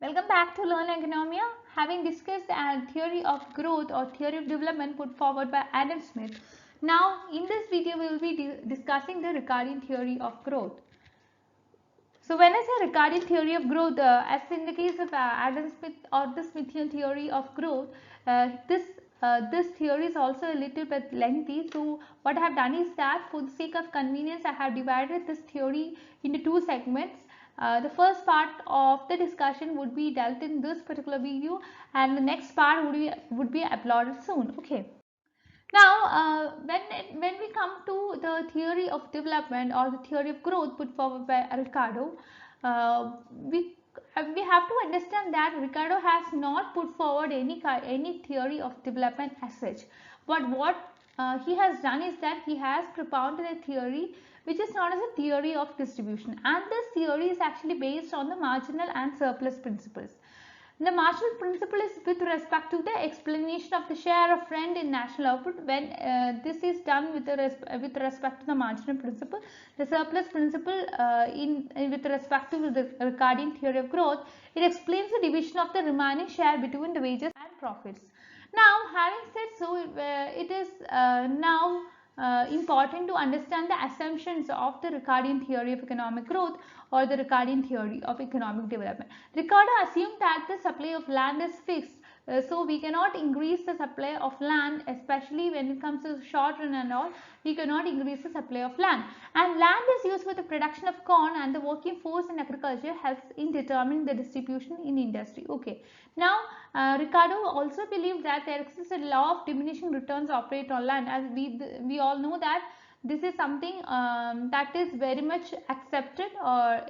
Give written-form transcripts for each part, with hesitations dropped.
Welcome back to Learn Economia. Having discussed the theory of growth or theory of development put forward by Adam Smith, now in this video we will be discussing the Ricardian theory of growth. So when I say Ricardian theory of growth, as in the case of Adam Smith or the Smithian theory of growth, this theory is also a little bit lengthy. So what I have done is that for the sake of convenience, I have divided this theory into two segments. The first part of the discussion would be dealt in this particular video, and the next part would be uploaded soon. Okay. Now, when we come to the theory of development or the theory of growth put forward by Ricardo, we have to understand that Ricardo has not put forward any theory of development as such. But what he has done is that he has propounded a theory which is known as a theory of distribution, and this theory is actually based on the marginal and surplus principles. The marginal principle is with respect to the explanation of the share of rent in national output. When this is done with respect to the marginal principle, the surplus principle with respect to the Ricardian theory of growth, it explains the division of the remaining share between the wages and profits. Now, having said so, it is now important to understand the assumptions of the Ricardian theory of economic growth or the Ricardian theory of economic development. Ricardo assumed that the supply of land is fixed, so we cannot increase the supply of land, especially when it comes to short run and all. We cannot increase the supply of land, and land is used for the production of corn, and the working force in agriculture helps in determining the distribution in industry. Okay. Now, Ricardo also believed that there exists a law of diminishing returns operate on land, as we all know that this is something that is very much accepted, or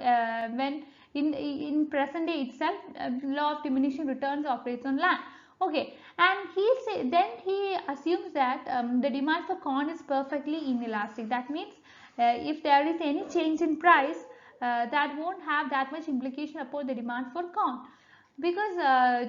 when in present day itself, law of diminishing returns operates on land. Okay, and then he assumes that the demand for corn is perfectly inelastic. That means if there is any change in price, that won't have that much implication upon the demand for corn, because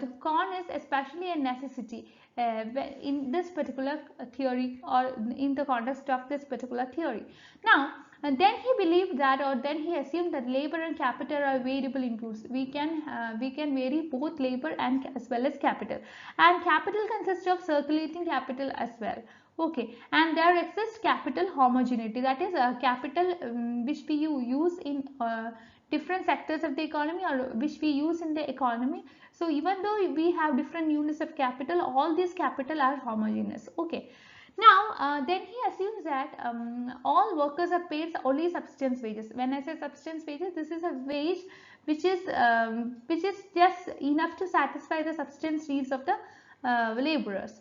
the corn is especially a necessity in this particular theory, or in the context of this particular theory. Now, and then he believed that, or then he assumed that labor and capital are variable inputs. We can vary both labor and as well as capital, and capital consists of circulating capital as well. Okay, and there exists capital homogeneity, that is capital which we use in different sectors of the economy, or which we use in the economy. So even though we have different units of capital, all these capital are homogeneous. Okay. Now, then he assumes that all workers are paid only subsistence wages. When I say subsistence wages, this is a wage which is just enough to satisfy the subsistence needs of the laborers.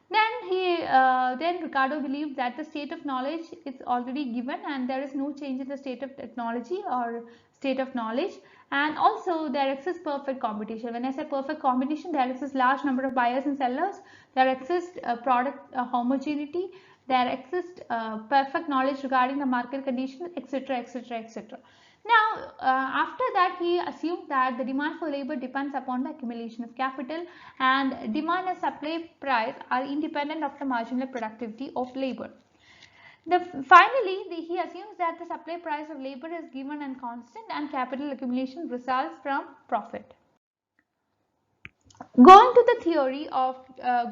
Then Ricardo believed that the state of knowledge is already given, and there is no change in the state of technology or state of knowledge, and also there exists perfect competition. When I say perfect competition, there exists large number of buyers and sellers, there exists product homogeneity, there exists perfect knowledge regarding the market conditions, etc., etc., etc. Now, after that, he assumed that the demand for labor depends upon the accumulation of capital, and demand and supply price are independent of the marginal productivity of labor. Finally, he assumes that the supply price of labor is given and constant, and capital accumulation results from profit. Going to the theory of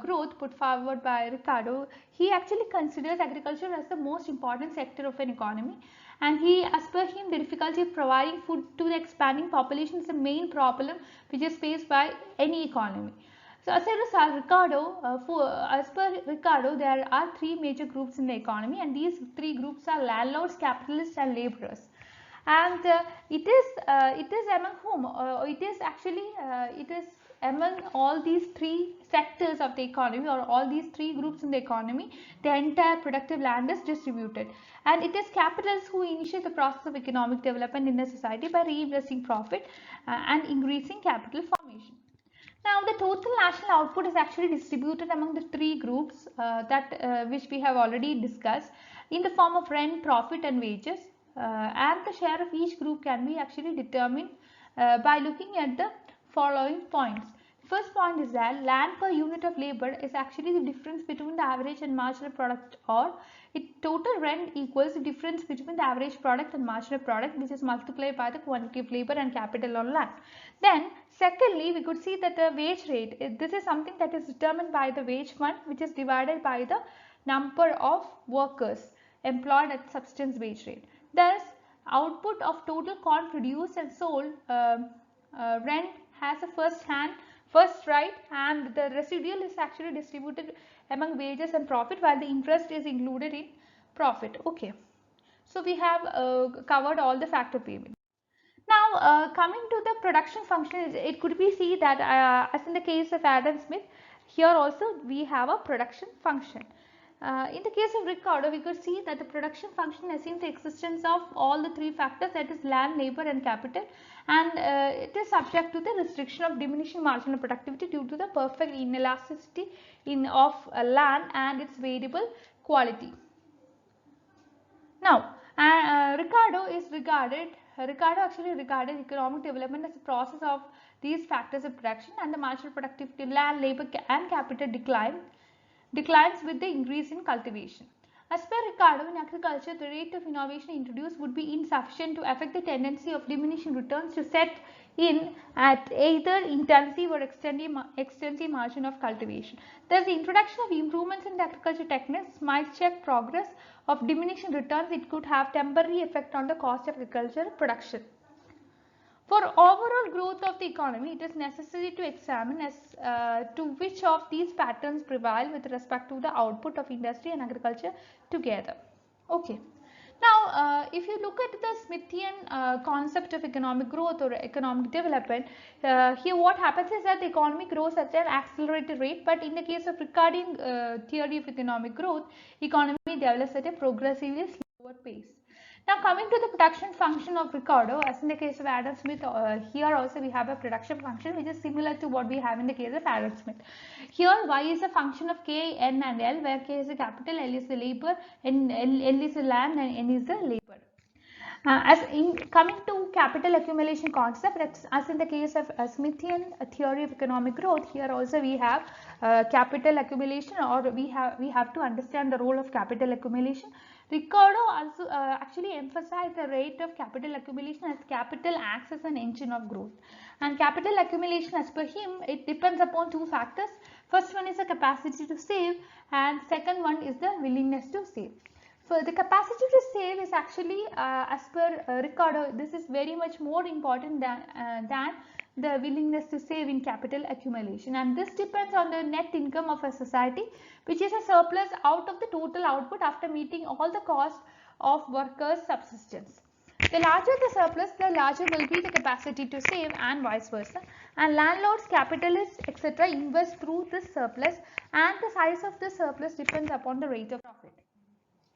growth put forward by Ricardo, he actually considers agriculture as the most important sector of an economy, and as per him, the difficulty of providing food to the expanding population is the main problem which is faced by any economy. So as a result, as per Ricardo, there are three major groups in the economy, and these three groups are landlords, capitalists, and laborers. And it is among whom it is among all these three sectors of the economy, or all these three groups in the economy, the entire productive land is distributed, and it is capitalists who initiate the process of economic development in a society by reinvesting profit and increasing capital formation. Now, the total national output is actually distributed among the three groups which we have already discussed in the form of rent, profit, and wages, and the share of each group can be actually determined by looking at the following points. First point is that land per unit of labor is actually the difference between the average and marginal product, or total rent equals the difference between the average product and marginal product, which is multiplied by the quantity of labor and capital on land. Then secondly, we could see that the wage rate, this is something that is determined by the wage fund, which is divided by the number of workers employed at subsistence wage rate. Thus, output of total corn produced and sold, rent has a first right, and the residual is actually distributed among wages and profit, while the interest is included in profit. Okay, so we have covered all the factor payment. Now coming to the production function, it could be seen that as in the case of Adam Smith, here also we have a production function. In the case of Ricardo, we could see that the production function assumes the existence of all the three factors, that is land, labor and capital, and it is subject to the restriction of diminishing marginal productivity due to the perfect inelasticity of land and its variable quality. Now, Ricardo actually regarded economic development as a process of these factors of production, and the marginal productivity, land, labor and capital declines with the increase in cultivation. As per Ricardo, in agriculture, the rate of innovation introduced would be insufficient to affect the tendency of diminishing returns to set in at either intensive or extensive margin of cultivation. Thus, the introduction of improvements in the agriculture techniques might check progress of diminishing returns. It could have temporary effect on the cost of agricultural production. For overall growth of the economy, it is necessary to examine as to which of these patterns prevail with respect to the output of industry and agriculture together. Okay. Now, if you look at the Smithian concept of economic growth or economic development, here what happens is that the economy grows at an accelerated rate, but in the case of Ricardian theory of economic growth, economy develops at a progressively slower pace. Now coming to the production function of Ricardo, as in the case of Adam Smith, here also we have a production function which is similar to what we have in the case of Adam Smith. Here y is a function of k, n and l, where k is the capital, l is the labor, and l is the land and n is the labor. As in coming to capital accumulation concept, as in the case of Smithian theory of economic growth, here also we have capital accumulation, or we have to understand the role of capital accumulation. Ricardo also actually emphasized the rate of capital accumulation as capital acts as an engine of growth. And capital accumulation, as per him, it depends upon two factors. First one is the capacity to save, and second one is the willingness to save. So the capacity to save is actually, as per Ricardo, this is very much more important than the willingness to save in capital accumulation, and this depends on the net income of a society, which is a surplus out of the total output after meeting all the costs of workers' subsistence. The larger the surplus, the larger will be the capacity to save, and vice versa. And landlords, capitalists, etc. invest through this surplus, and the size of the surplus depends upon the rate of profit.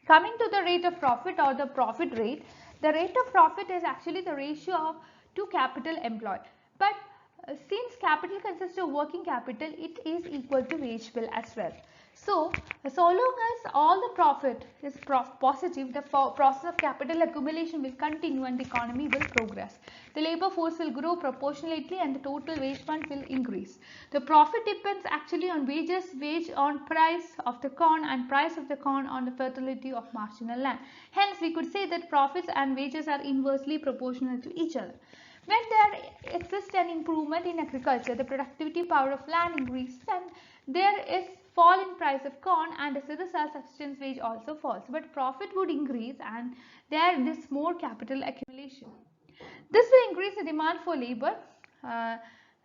Coming to the rate of profit or the profit rate, the rate of profit is actually the ratio to capital employed. But since capital consists of working capital, it is equal to wage bill as well. So long as all the profit is positive, the process of capital accumulation will continue and the economy will progress. The labor force will grow proportionately and the total wage fund will increase. The profit depends actually on wages, wage on price of the corn, and price of the corn on the fertility of marginal land. Hence, we could say that profits and wages are inversely proportional to each other. When there exists an improvement in agriculture, the productivity power of land increases and there is fall in price of corn, and as a result subsistence wage also falls, but profit would increase and there is more capital accumulation. This will increase the demand for labor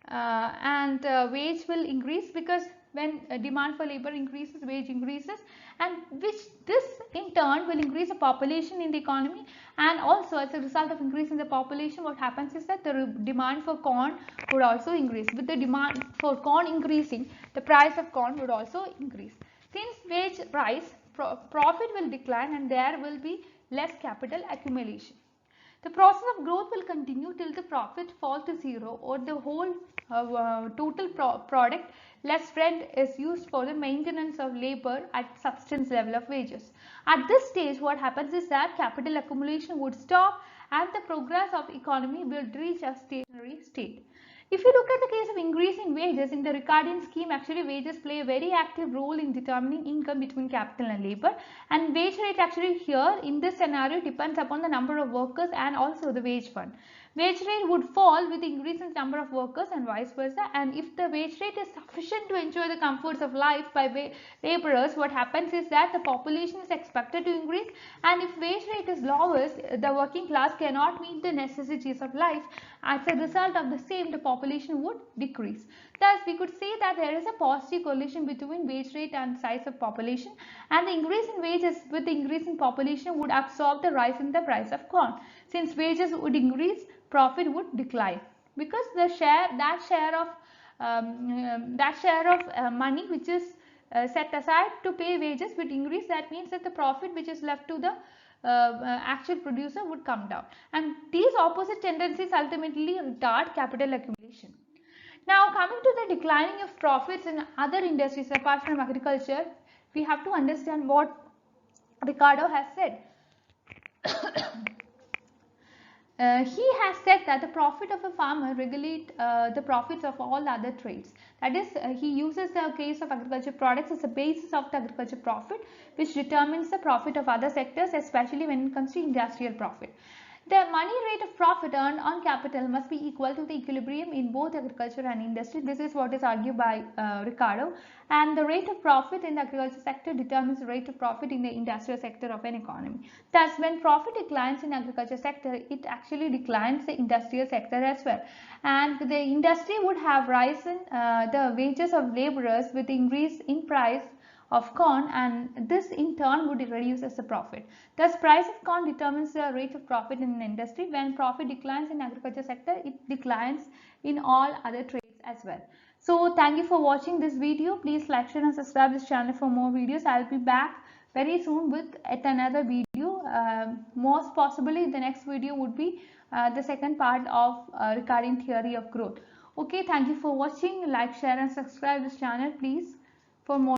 and wage will increase, because when demand for labor increases, wage increases, and which this in turn will increase the population in the economy, and also as a result of increasing the population, what happens is that the demand for corn would also increase. With the demand for corn increasing, the price of corn would also increase. Since wage rise, profit will decline and there will be less capital accumulation. The process of growth will continue till the profit falls to zero, or the whole total product less rent is used for the maintenance of labor at subsistence level of wages. At this stage, what happens is that capital accumulation would stop and the progress of economy will reach a stationary state. If you look at the case of increase in wages in the Ricardian scheme, actually wages play a very active role in determining income between capital and labor, and wage rate actually here in this scenario depends upon the number of workers and also the wage fund. Wage rate would fall with the increase in number of workers and vice versa, and if the wage rate is sufficient to ensure the comforts of life by laborers, what happens is that the population is expected to increase, and if wage rate is lowest, the working class cannot meet the necessities of life. As a result of the same, the population would decrease. Thus, we could say that there is a positive correlation between wage rate and size of population, and the increase in wages with the increase in population would absorb the rise in the price of corn. Since wages would increase, profit would decline, because the share of money which is set aside to pay wages would increase. That means that the profit which is left to the actual producer would come down, and these opposite tendencies ultimately retard capital accumulation. Now, coming to the declining of profits in other industries apart from agriculture, we have to understand what Ricardo has said. He has said that the profit of a farmer regulate the profits of all other trades. That is, he uses the case of agriculture products as a basis of the agriculture profit, which determines the profit of other sectors, especially when it comes to industrial profit. The money rate of profit earned on capital must be equal to the equilibrium in both agriculture and industry. This is what is argued by Ricardo. And the rate of profit in the agriculture sector determines the rate of profit in the industrial sector of an economy. Thus, when profit declines in agriculture sector, it actually declines the industrial sector as well. And the industry would have risen the wages of laborers with increase in price of corn, and this in turn would reduce as a profit. Thus, price of corn determines the rate of profit in an industry. When profit declines in agriculture sector, it declines in all other trades as well. So, thank you for watching this video. Please like, share and subscribe this channel for more videos. I will be back very soon with yet another video. Most possibly the next video would be the second part of Ricardian theory of growth. Okay, thank you for watching. Like, share and subscribe this channel please for more.